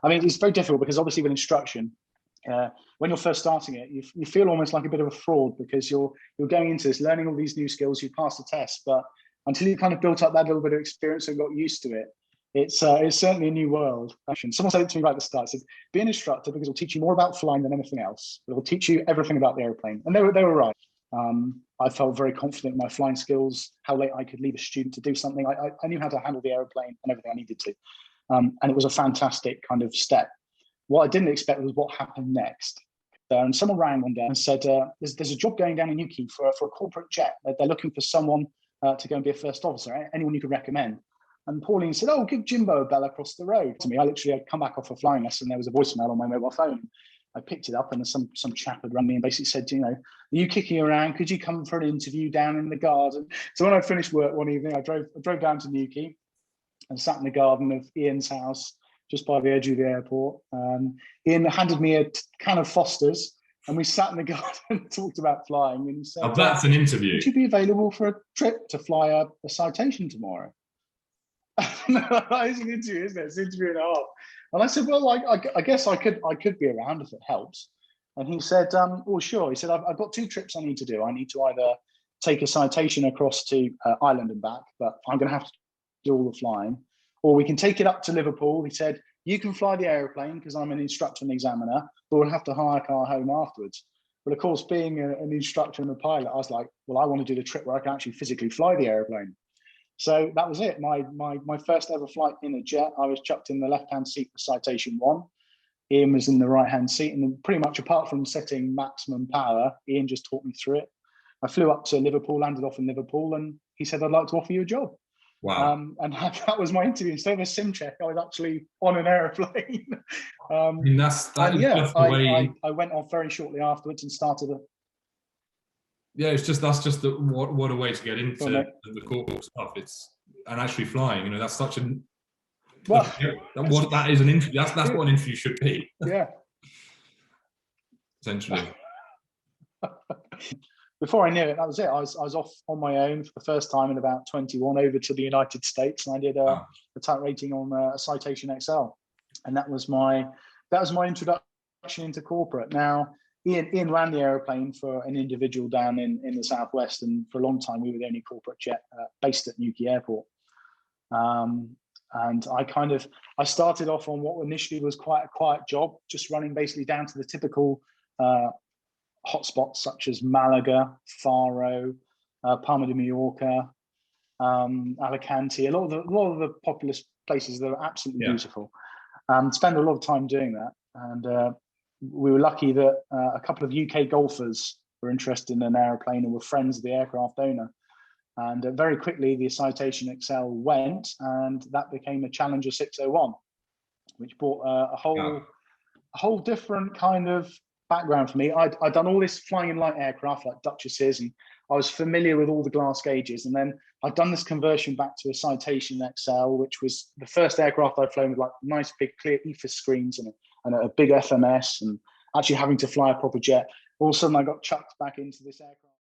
I mean, it's very difficult because obviously with instruction, when you're first starting it, you feel almost like a bit of a fraud because you're going into this, learning all these new skills, you pass the test, but until you kind of built up that little bit of experience and got used to it, it's certainly a new world. Someone said it to me right at the start, said, be an instructor because it'll teach you more about flying than anything else. It will teach you everything about the airplane. And they were right. I felt very confident in my flying skills, how late I could leave a student to do something. I knew how to handle the airplane and everything I needed to. And it was a fantastic kind of step. What I didn't expect was what happened next. And someone rang one day and said, there's a job going down in Newquay for a corporate jet. They're looking for someone to go and be a first officer, anyone you could recommend. And Pauline said, oh, give Jimbo a bell across the road to me. I'd come back off a flying lesson. There was a voicemail on my mobile phone. I picked it up and some chap had run me and basically said, you know, are you kicking around? Could you come for an interview down in the garden? So when I finished work one evening, I drove down to Newquay and sat in the garden of Ian's house, just by the edge of the airport. Ian handed me a can of Foster's and we sat in the garden and talked about flying. And he said, oh, that's an interview. Would you be available for a trip to fly a citation tomorrow? No, it's an interview, isn't it? It's an interview and a half. And I said, well, I guess I could be around if it helps. And he said, well, sure. He said, I've got 2 trips I need to do. I need to either take a citation across to Ireland and back, but I'm going to have to do all the flying, or we can take it up to Liverpool. He said, you can fly the airplane because I'm an instructor and examiner, but we'll have to hire a car home afterwards. But of course, being an instructor and a pilot, I was like, well, I want to do the trip where I can actually physically fly the airplane. So that was it. My first ever flight in a jet. I was chucked in the left-hand seat for citation 1. Ian was in the right-hand seat, and then pretty much apart from setting maximum power, Ian just taught me through it. I flew up to Liverpool, landed off in Liverpool, and he said, I'd like to offer you a job. Wow. And that was my interview. Instead of a sim check, I was actually on an airplane. I mean, I went off very shortly afterwards and started a. Yeah, that's just what a way to get into the corporate stuff. And actually flying, you know, that's such an that is an interview. That's what an interview should be. Yeah. Essentially. Before I knew it, that was it. I was off on my own for the first time in about 21 over to the United States, and I did a type rating on a Citation XL, and that was my introduction into corporate. Now, Ian ran the aeroplane for an individual down in the southwest, and for a long time we were the only corporate jet based at Newquay Airport. And I started off on what initially was quite a quiet job, just running basically down to the typical hotspots such as Malaga, Faro, Palma de Mallorca, Alicante, a lot of the populous places that are absolutely beautiful. Spend a lot of time doing that, and we were lucky that a couple of UK golfers were interested in an aeroplane and were friends of the aircraft owner. And very quickly, the Citation XL went, and that became a Challenger 601, which brought a whole different kind of background for me. I'd done all this flying in light aircraft like Duchesses, and I was familiar with all the glass gauges. And then I'd done this conversion back to a Citation XL, which was the first aircraft I'd flown with like nice big clear EFIS screens and a big FMS, and actually having to fly a proper jet. All of a sudden, I got chucked back into this aircraft.